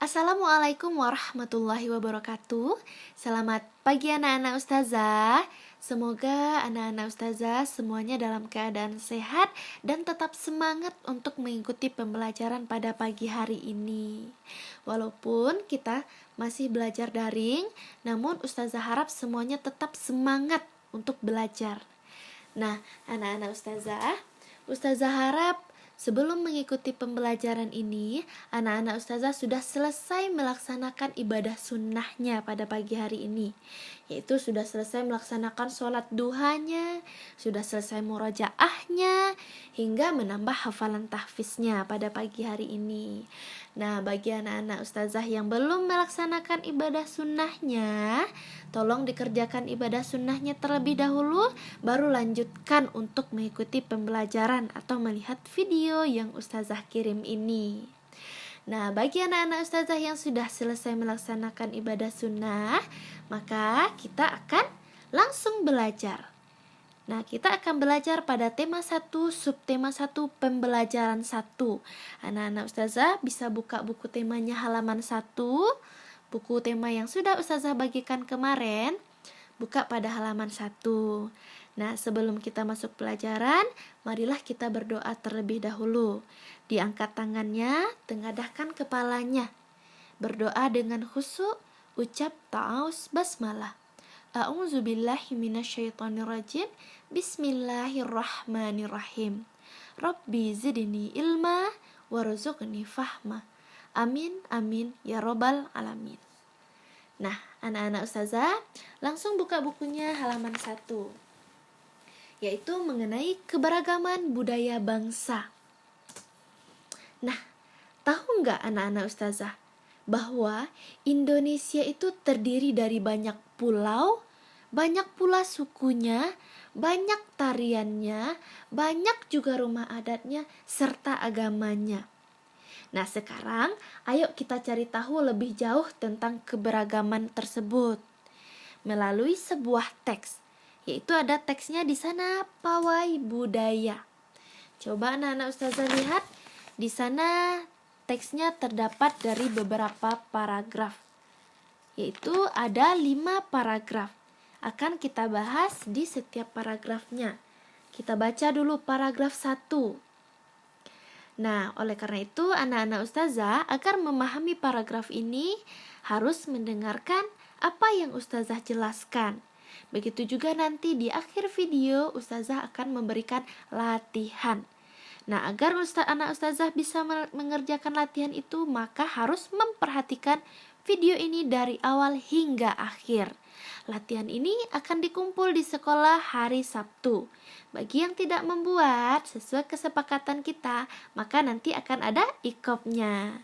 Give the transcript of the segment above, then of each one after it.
Assalamualaikum warahmatullahi wabarakatuh. Selamat pagi anak-anak ustazah. Semoga anak-anak ustazah semuanya dalam keadaan sehat dan tetap semangat untuk mengikuti pembelajaran pada pagi hari ini. Walaupun kita masih belajar daring, namun ustazah harap semuanya tetap semangat untuk belajar. Nah, anak-anak ustazah harap sebelum mengikuti pembelajaran ini, anak-anak ustazah sudah selesai melaksanakan ibadah sunnahnya pada pagi hari ini, yaitu sudah selesai melaksanakan sholat duhanya, sudah selesai murojaahnya, hingga menambah hafalan tahfiznya pada pagi hari ini. Nah, bagi anak-anak ustazah yang belum melaksanakan ibadah sunnahnya, tolong dikerjakan ibadah sunnahnya terlebih dahulu, baru lanjutkan untuk mengikuti pembelajaran atau melihat video yang ustazah kirim ini. Nah, bagi anak-anak ustazah yang sudah selesai melaksanakan ibadah sunnah, maka kita akan langsung belajar. Nah, kita akan belajar pada tema 1, subtema 1, pembelajaran 1. Anak-anak ustazah bisa buka buku temanya halaman 1, buku tema yang sudah ustazah bagikan kemarin, buka pada halaman 1. Nah, sebelum kita masuk pelajaran, marilah kita berdoa terlebih dahulu. Diangkat tangannya, tengadahkan kepalanya. Berdoa dengan khusyuk, ucap ta'awuz basmalah. A'udzubillahi minasyaitonirrajim. Bismillahirrahmanirrahim. Rabbi zidni ilma warzuqni fahma. Amin amin ya robbal alamin. Nah, anak-anak ustazah, langsung buka bukunya halaman 1, yaitu mengenai keberagaman budaya bangsa. Nah, tahu nggak anak-anak ustazah bahwa Indonesia itu terdiri dari banyak pulau, banyak pula sukunya, banyak tariannya, banyak juga rumah adatnya, serta agamanya. Nah, sekarang ayo kita cari tahu lebih jauh tentang keberagaman tersebut melalui sebuah teks, yaitu ada teksnya di sana, Pawai Budaya. Coba anak-anak ustazah lihat, di sana teksnya terdapat dari beberapa paragraf, yaitu ada 5 paragraf. Akan kita bahas di setiap paragrafnya. Kita baca dulu paragraf 1. Nah, oleh karena itu anak-anak ustazah agar memahami paragraf ini harus mendengarkan apa yang ustazah jelaskan. Begitu juga nanti di akhir video ustazah akan memberikan latihan. Nah, agar anak ustazah bisa mengerjakan latihan itu, maka harus memperhatikan video ini dari awal hingga akhir. Latihan ini akan dikumpul di sekolah hari Sabtu. Bagi yang tidak membuat sesuai kesepakatan kita, maka nanti akan ada ikopnya.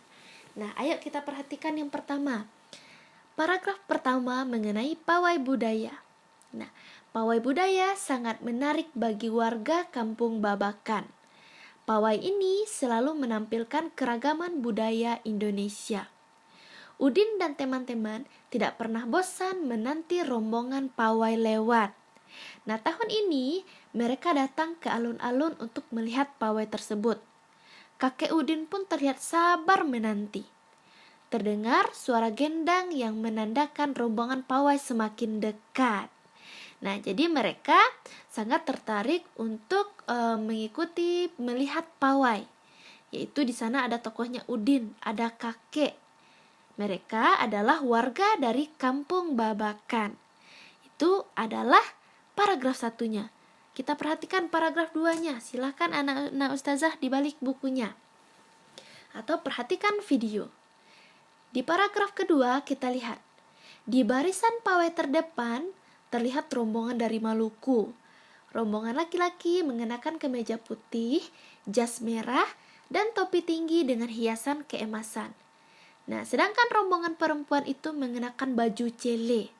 Nah, ayo kita perhatikan yang pertama. Paragraf pertama mengenai pawai budaya. Nah, pawai budaya sangat menarik bagi warga Kampung Babakan. Pawai ini selalu menampilkan keragaman budaya Indonesia. Udin dan teman-teman tidak pernah bosan menanti rombongan pawai lewat. Nah, tahun ini mereka datang ke alun-alun untuk melihat pawai tersebut. Kakek Udin pun terlihat sabar menanti. Terdengar suara gendang yang menandakan rombongan pawai semakin dekat. Nah, jadi mereka sangat tertarik untuk mengikuti melihat pawai. Yaitu di sana ada tokohnya Udin, ada kakek. Mereka adalah warga dari Kampung Babakan. Itu adalah paragraf 1-nya. Kita perhatikan paragraf 2-nya. Silakan anak-anak ustazah di balik bukunya. Atau perhatikan video. Di paragraf kedua kita lihat. Di barisan pawai terdepan terlihat rombongan dari Maluku. Rombongan laki-laki mengenakan kemeja putih, jas merah, dan topi tinggi dengan hiasan keemasan. Nah, sedangkan rombongan perempuan itu mengenakan baju cele.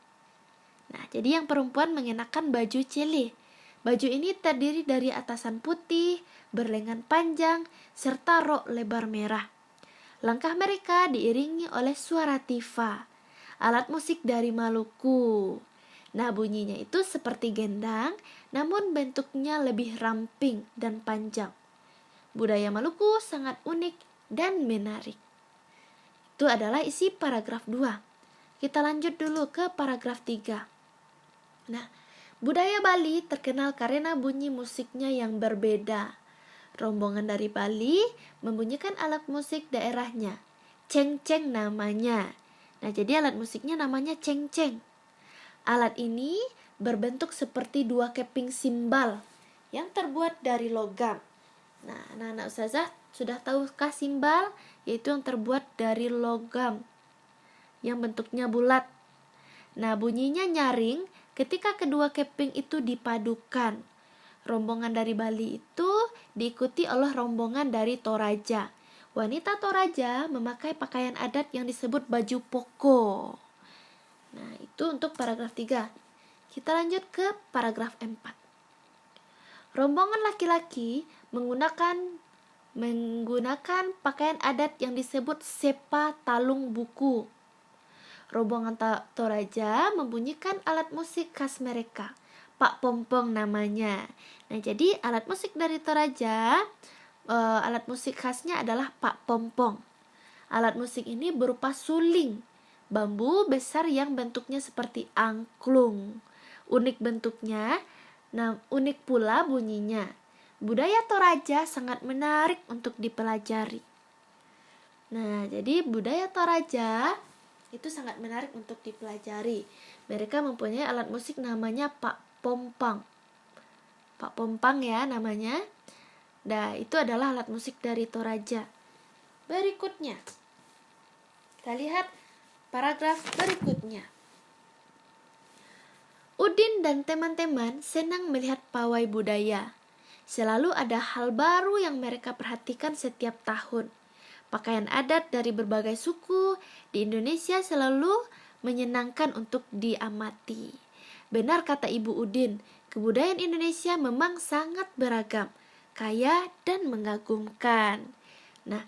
Nah, jadi yang perempuan mengenakan baju cele. Baju ini terdiri dari atasan putih, berlengan panjang, serta rok lebar merah. Langkah mereka diiringi oleh suara tifa, alat musik dari Maluku. Nah, bunyinya itu seperti gendang, namun bentuknya lebih ramping dan panjang. Budaya Maluku sangat unik dan menarik. Itu adalah isi paragraf 2. Kita lanjut dulu ke paragraf 3. Nah, budaya Bali terkenal karena bunyi musiknya yang berbeda. Rombongan dari Bali membunyikan alat musik daerahnya. Cengceng namanya. Nah, jadi alat musiknya namanya cengceng. Alat ini berbentuk seperti 2 keping simbal yang terbuat dari logam. Nah, anak-anak ustazah sudah tahukah simbal? Yaitu yang terbuat dari logam yang bentuknya bulat. Nah, bunyinya nyaring ketika kedua keping itu dipadukan. Rombongan dari Bali itu diikuti oleh rombongan dari Toraja. Wanita Toraja memakai pakaian adat yang disebut baju poko. Nah, itu untuk paragraf 3. Kita lanjut ke paragraf 4. Rombongan laki-laki menggunakan pakaian adat yang disebut sepa talung buku. Rombongan Toraja membunyikan alat musik khas mereka, Pak Pompong namanya. Nah, jadi alat musik dari Toraja, alat musik khasnya adalah Pak Pompong. Alat musik ini berupa suling, bambu besar yang bentuknya seperti angklung. Unik bentuknya, unik pula bunyinya. Budaya Toraja sangat menarik untuk dipelajari. Nah, jadi budaya Toraja itu sangat menarik untuk dipelajari. Mereka mempunyai alat musik namanya Pak Pompang. Pak Pompang ya namanya. Nah, itu adalah alat musik dari Toraja. Berikutnya, kita lihat paragraf berikutnya. Udin dan teman-teman senang melihat pawai budaya. Selalu ada hal baru yang mereka perhatikan setiap tahun. Pakaian adat dari berbagai suku di Indonesia selalu menyenangkan untuk diamati. Benar kata Ibu Udin, kebudayaan Indonesia memang sangat beragam, kaya dan mengagumkan. Nah,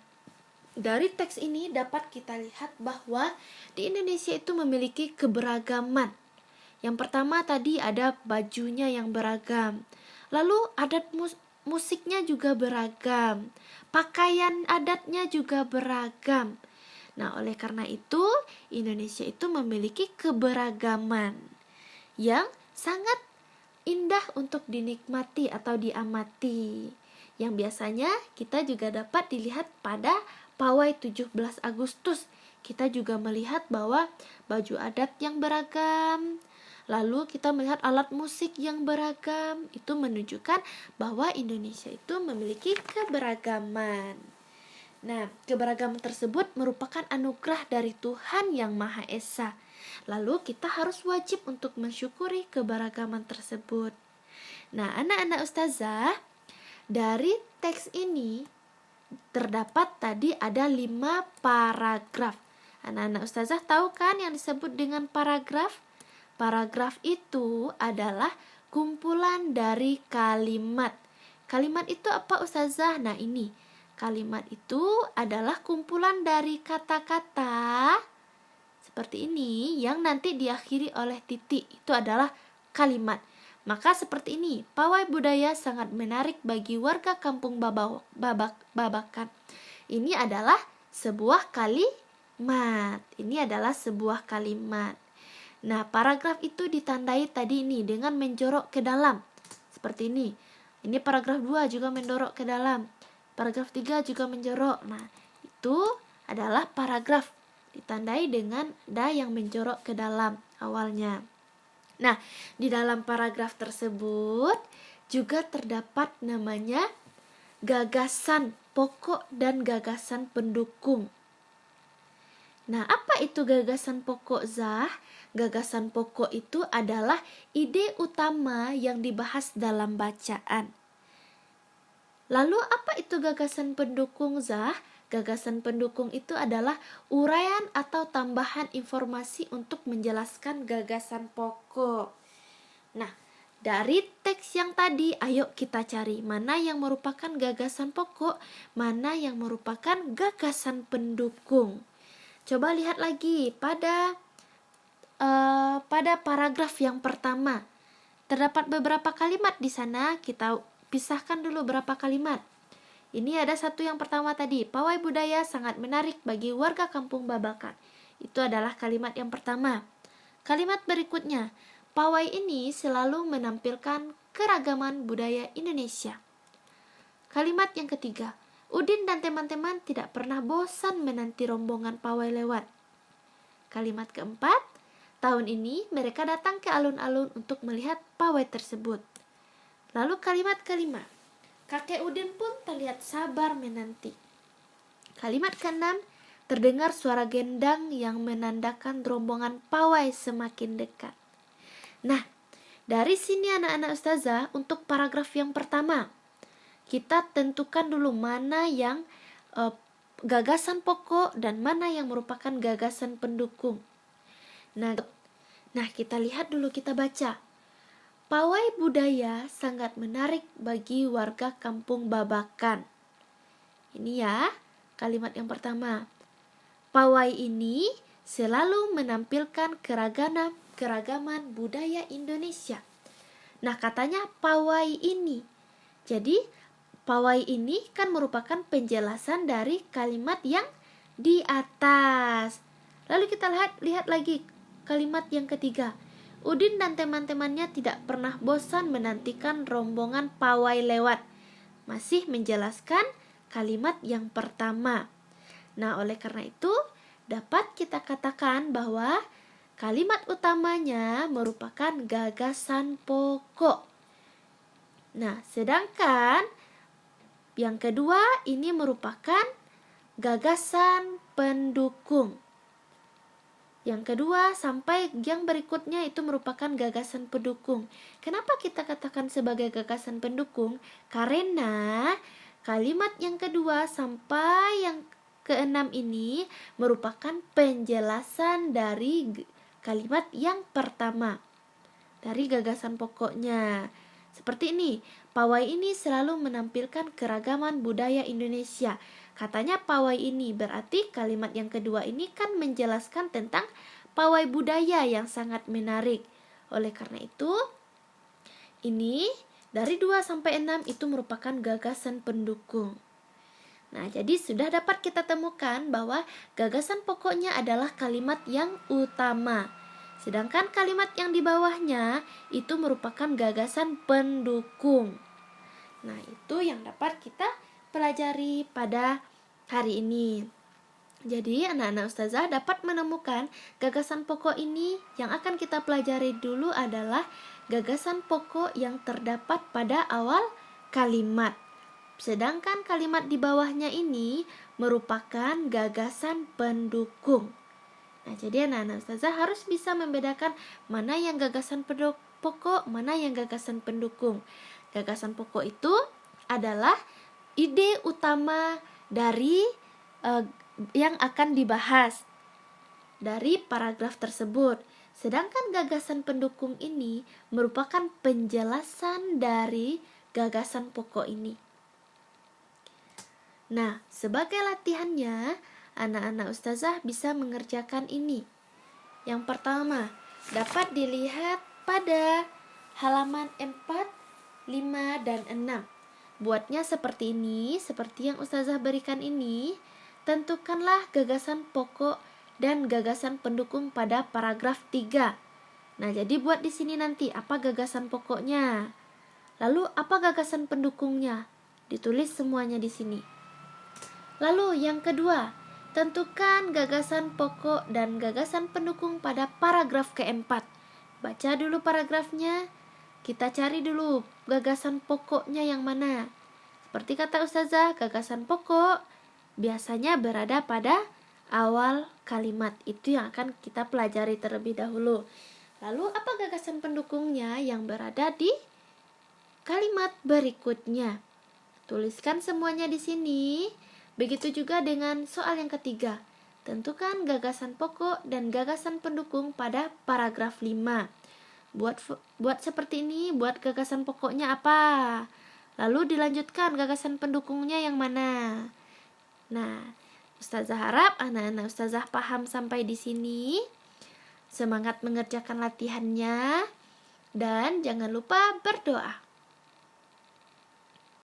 dari teks ini dapat kita lihat bahwa di Indonesia itu memiliki keberagaman. Yang pertama tadi ada bajunya yang beragam. Lalu adat musiknya juga beragam. Pakaian adatnya juga beragam. Nah, oleh karena itu, Indonesia itu memiliki keberagaman yang sangat indah untuk dinikmati atau diamati. Yang biasanya kita juga dapat dilihat pada pawai 17 Agustus. Kita juga melihat bahwa baju adat yang beragam, lalu kita melihat alat musik yang beragam. Itu menunjukkan bahwa Indonesia itu memiliki keberagaman. Nah, keberagaman tersebut merupakan anugerah dari Tuhan Yang Maha Esa. Lalu kita harus wajib untuk mensyukuri keberagaman tersebut. Nah, anak-anak ustazah, dari teks ini terdapat tadi ada 5 paragraf. Anak-anak ustazah tahu kan yang disebut dengan paragraf? Paragraf itu adalah kumpulan dari kalimat. Kalimat itu apa ustazah? Nah, ini. Kalimat itu adalah kumpulan dari kata-kata seperti ini yang nanti diakhiri oleh titik. Itu adalah kalimat. Maka seperti ini, pawai budaya sangat menarik bagi warga kampung Babakan. Ini adalah sebuah kalimat. Ini adalah sebuah kalimat. Nah, paragraf itu ditandai tadi ini dengan menjorok ke dalam. Seperti ini. Ini paragraf 2 juga mendorok ke dalam. Paragraf 3 juga menjorok. Nah, itu adalah paragraf ditandai dengan da yang menjorok ke dalam awalnya. Nah, di dalam paragraf tersebut juga terdapat namanya gagasan pokok dan gagasan pendukung. Nah, apa itu gagasan pokok, Zah? Gagasan pokok itu adalah ide utama yang dibahas dalam bacaan. Lalu apa itu gagasan pendukung, Zah? Gagasan pendukung itu adalah uraian atau tambahan informasi untuk menjelaskan gagasan pokok. Nah, dari teks yang tadi, ayo kita cari mana yang merupakan gagasan pokok, mana yang merupakan gagasan pendukung. Coba lihat lagi pada paragraf yang pertama. Terdapat beberapa kalimat di sana, kita pisahkan dulu berapa kalimat. Ini ada satu yang pertama tadi, pawai budaya sangat menarik bagi warga kampung Babakan. Itu adalah kalimat yang pertama. Kalimat berikutnya, pawai ini selalu menampilkan keragaman budaya Indonesia. Kalimat yang ketiga, Udin dan teman-teman tidak pernah bosan menanti rombongan pawai lewat. Kalimat keempat, tahun ini mereka datang ke alun-alun untuk melihat pawai tersebut. Lalu kalimat kelima, kakek Udin pun terlihat sabar menanti. Kalimat keenam, terdengar suara gendang yang menandakan rombongan pawai semakin dekat. Nah, dari sini anak-anak ustazah untuk paragraf yang pertama, kita tentukan dulu mana yang gagasan pokok dan mana yang merupakan gagasan pendukung. Nah, kita lihat dulu, kita baca. Pawai budaya sangat menarik bagi warga kampung Babakan. Ini ya, kalimat yang pertama. Pawai ini selalu menampilkan keragaman budaya Indonesia. Nah, katanya pawai ini. Jadi, pawai ini kan merupakan penjelasan dari kalimat yang di atas. Lalu kita lihat lagi kalimat yang ketiga. Udin dan teman-temannya tidak pernah bosan menantikan rombongan pawai lewat. Masih menjelaskan kalimat yang pertama. Nah, oleh karena itu dapat kita katakan bahwa kalimat utamanya merupakan gagasan pokok. Nah, sedangkan yang kedua ini merupakan gagasan pendukung. Yang kedua sampai yang berikutnya itu merupakan gagasan pendukung. Kenapa kita katakan sebagai gagasan pendukung? Karena kalimat yang kedua sampai yang keenam ini merupakan penjelasan dari kalimat yang pertama, dari gagasan pokoknya. Seperti ini, pawai ini selalu menampilkan keragaman budaya Indonesia. Katanya pawai ini, berarti kalimat yang kedua ini kan menjelaskan tentang pawai budaya yang sangat menarik. Oleh karena itu, ini dari 2 sampai 6 itu merupakan gagasan pendukung. Nah, jadi sudah dapat kita temukan bahwa gagasan pokoknya adalah kalimat yang utama. Sedangkan kalimat yang di bawahnya itu merupakan gagasan pendukung. Nah, itu yang dapat kita pelajari pada hari ini. Jadi anak-anak ustazah dapat menemukan gagasan pokok ini. Yang akan kita pelajari dulu adalah gagasan pokok yang terdapat pada awal kalimat. Sedangkan kalimat di bawahnya ini merupakan gagasan pendukung. Nah, jadi anak-anak ustazah harus bisa membedakan mana yang gagasan pokok, mana yang gagasan pendukung. Gagasan pokok itu adalah ide utama dari yang akan dibahas dari paragraf tersebut. Sedangkan gagasan pendukung ini merupakan penjelasan dari gagasan pokok ini. Nah, sebagai latihannya, anak-anak ustazah bisa mengerjakan ini. Yang pertama, dapat dilihat pada halaman 4, 5, dan 6. Buatnya seperti ini, seperti yang ustazah berikan ini. Tentukanlah gagasan pokok dan gagasan pendukung pada paragraf 3. Nah, jadi buat di sini nanti apa gagasan pokoknya. Lalu apa gagasan pendukungnya? Ditulis semuanya di sini. Lalu yang kedua, tentukan gagasan pokok dan gagasan pendukung pada paragraf keempat. Baca dulu paragrafnya. Kita cari dulu gagasan pokoknya yang mana. Seperti kata ustazah, gagasan pokok biasanya berada pada awal kalimat. Itu yang akan kita pelajari terlebih dahulu. Lalu apa gagasan pendukungnya yang berada di kalimat berikutnya? Tuliskan semuanya di sini. Begitu juga dengan soal yang ketiga. Tentukan gagasan pokok dan gagasan pendukung pada paragraf 5. Buat seperti ini, buat gagasan pokoknya apa? Lalu dilanjutkan gagasan pendukungnya yang mana? Nah, ustazah harap anak-anak ustazah paham sampai di sini. Semangat mengerjakan latihannya dan jangan lupa berdoa.